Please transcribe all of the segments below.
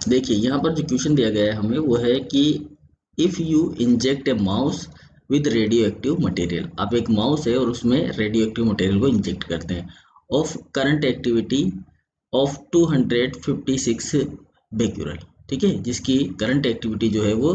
देखिए यहाँ पर जो क्वेश्चन दिया गया है हमें वो है कि if you inject A mouse with radio active material, आप एक माउस है और उसमें रेडियो एक्टिव मटेरियल को इंजेक्ट करते हैं ऑफ करंट एक्टिविटी ऑफ 256 बेक्यूरल, ठीक है, जिसकी करंट एक्टिविटी जो है वो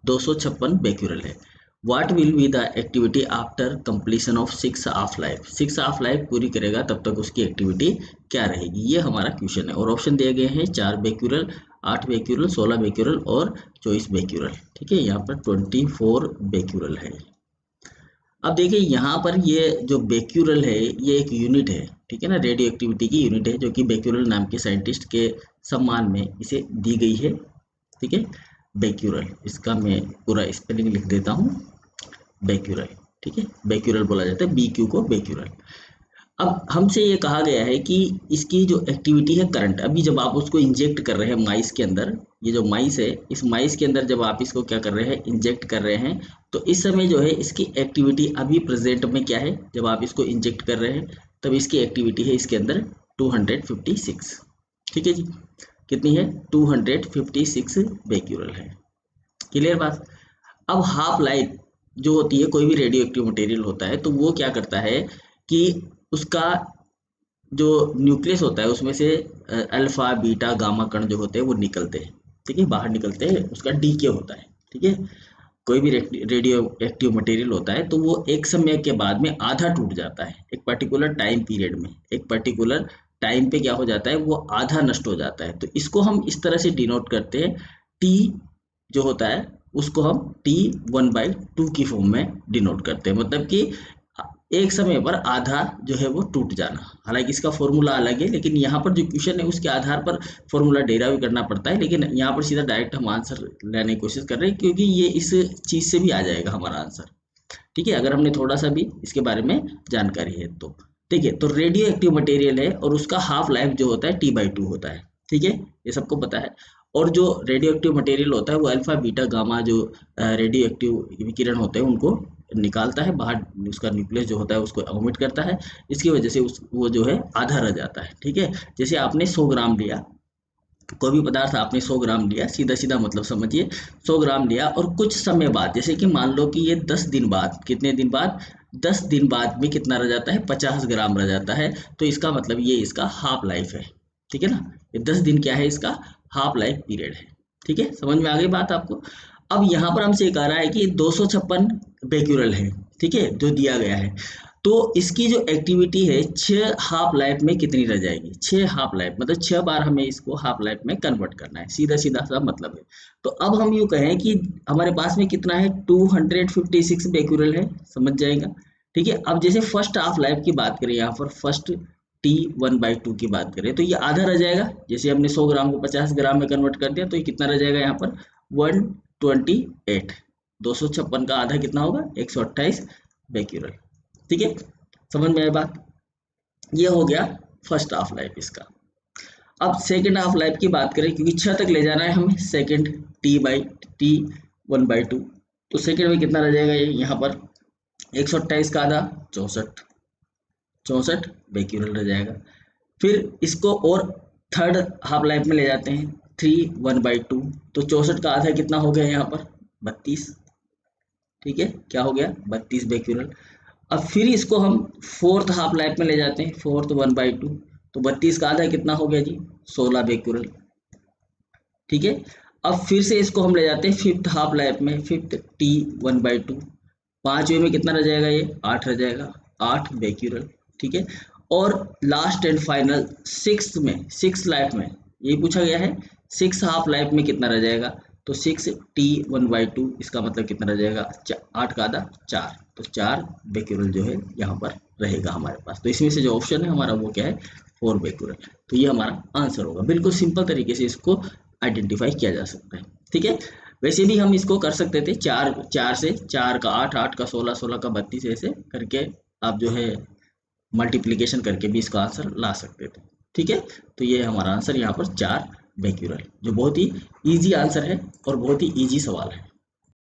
256 बेक्यूरल है। What will be the activity after completion of 6 half life, 6 half life पूरी करेगा तब तक उसकी एक्टिविटी क्या रहेगी, ये हमारा क्वेश्चन है। और ऑप्शन दिए गए हैं 4 बेक्यूरल, 8 बेक्यूरल, 16 बेक्यूरल और 24 बेक्यूरल, ठीक है, यहाँ पर 24 बेक्यूरल है। अब देखिए यहाँ पर ये जो बेक्यूरल है ये एक यूनिट है, ठीक है ना, रेडियो एक्टिविटी की यूनिट है जो कि बेक्यूरल नाम के साइंटिस्ट के सम्मान में इसे दी गई है, ठीक है। बेक्यूरल, इसका मैं पूरा स्पेलिंग लिख देता हूँ, बेक्यूरल, ठीक है, बेक्यूरल बोला जाता है, BQ को बेक्यूरल। अब हमसे ये कहा गया है कि इसकी जो एक्टिविटी है करंट, अभी जब आप उसको इंजेक्ट कर रहे हैं माइस के अंदर, ये जो माइस है इस माइस के अंदर जब आप इसको क्या कर रहे हैं, इंजेक्ट कर रहे हैं, तो इस समय जो है इसकी एक्टिविटी अभी प्रेजेंट में क्या है, जब आप इसको इंजेक्ट कर रहे हैं तब इसकी एक्टिविटी है इसके अंदर 256, ठीक है जी, कितनी है 256 बेक्यूरल है, क्लियर बात। अब हाफ लाइफ जो होती है, कोई भी रेडियो एक्टिव मटेरियल होता है तो वो क्या करता है कि उसका जो न्यूक्लियस होता है उसमें से अल्फा बीटा गामा कण जो होते हैं वो निकलते हैं, ठीक है, बाहर निकलते हैं, उसका डीके होता है, ठीक है। कोई भी रेडियो एक्टिव मटेरियल होता है तो वो एक समय के बाद में आधा टूट जाता है, एक पर्टिकुलर टाइम पीरियड में, एक पर्टिकुलर टाइम पे क्या हो जाता है, वो आधा नष्ट हो जाता है। तो इसको हम इस तरह से डिनोट करते हैं, टी जो होता है उसको हम T1/2 की फॉर्म में डिनोट करते हैं, मतलब कि एक समय पर आधा जो है वो टूट जाना। हालांकि इसका फॉर्मूला अलग है, लेकिन यहाँ पर जो क्वेश्चन है उसके आधार पर फॉर्मूला डेराइव करना पड़ता है, लेकिन यहाँ पर सीधा डायरेक्ट हम आंसर लेने की कोशिश कर रहे हैं क्योंकि ये इस चीज़ से भी आ जाएगा हमारा आंसर, ठीक है, अगर हमने थोड़ा सा भी इसके बारे में जानकारी है तो। ठीक है, तो रेडियो एक्टिव मटेरियल है और उसका हाफ लाइफ जो होता है T/2 होता है, ठीक है, ये सबको पता है। और जो रेडियो एक्टिव मटेरियल होता है वो अल्फा बीटा गामा जो रेडियो एक्टिव विकिरण होते हैं उनको निकालता है बाहर, उसका न्यूक्लियस जो होता है उसको ओमिट करता है, इसकी वजह से वो जो है आधा रह जाता है, ठीक है। जैसे आपने 100 ग्राम लिया, कोई भी पदार्थ आपने 100 ग्राम लिया, सीधा सीधा मतलब समझिए, 100 ग्राम लिया और कुछ समय बाद, जैसे कि मान लो कि ये 10 दिन बाद, कितने दिन बाद, 10 दिन बाद में कितना रह जाता है, 50 ग्राम रह जाता है, तो इसका मतलब ये इसका हाफ लाइफ है, ठीक है ना, ये 10 दिन क्या है, इसका हाफ लाइफ पीरियड है, ठीक है, समझ में आ गई बात आपको। अब यहाँ पर हमसे कह रहा है कि 256 बेक्यूरल है, ठीक है, जो दिया गया है, तो इसकी जो एक्टिविटी है 6 हाफ लाइफ में कितनी रह जाएगी, 6 हाफ लाइफ मतलब 6 बार हमें इसको हाफ लाइफ में कन्वर्ट करना है, सीधा सीधा सा मतलब है। तो अब हम यूँ कहें कि हमारे पास में कितना है 256 बेक्यूरल है, समझ जाएगा, ठीक है। अब जैसे फर्स्ट हाफ लाइफ की बात करें, यहाँ पर फर्स्ट T1/2 की बात करें तो ये आधा रह जाएगा, जैसे हमने 100 ग्राम को 50 ग्राम में कन्वर्ट कर दिया तो ये कितना रह जाएगा यहाँ पर 128, 256 का आधा कितना होगा 128 बेक्यूरल, ठीक है, समझ में आई बात। ये हो गया फर्स्ट हाफ लाइफ इसका। अब सेकंड हाफ लाइफ की बात करें, क्योंकि 6 तक ले जाना है हमें, सेकंड T1/2, तो सेकंड में कितना रह जाएगा ये यहाँ पर 128 का आधा 64 बेक्यूरल रह जाएगा। फिर इसको और थर्ड हाफ लाइफ में ले जाते हैं 3/1/2, तो 64 का आधा कितना हो गया यहाँ पर 32, ठीक है, क्या हो गया 32 बेक्यूरल। अब फिर इसको हम फोर्थ हाफ लाइफ में ले जाते हैं, फोर्थ 1/2, तो 32 का आधा कितना हो गया जी 16 बेक्यूरल, ठीक है। अब फिर से इसको हम ले जाते हैं फिफ्थ हाफ लाइफ में, फिफ्थ T1/2, पांचवें में कितना रह जाएगा ये 8 रह जाएगा, 8 बेक्यूरल, ठीक है। और लास्ट एंड फाइनल सिक्स में, सिक्स लाइफ में यही पूछा गया है, 6 हाफ लाइफ में कितना रह जाएगा, तो 6T1/2, इसका मतलब कितना रह जाएगा 8 का आधा 4, तो 4 बेक्यूरल जो है यहाँ पर रहेगा हमारे पास। तो इसमें से जो ऑप्शन है हमारा वो क्या है 4 बेक्यूरल, तो ये हमारा आंसर होगा। बिल्कुल सिंपल तरीके से इसको आइडेंटिफाई किया जा सकता है, ठीक है। वैसे भी हम इसको कर सकते थे 4 से, 4 का 8, 8 का 16, 16 का 32, ऐसे करके आप जो है मल्टीप्लिकेशन करके भी इसका आंसर ला सकते थे, ठीक है। तो ये हमारा आंसर यहाँ पर 4 बेक्यूरल, जो बहुत ही इजी आंसर है और बहुत ही इजी सवाल है।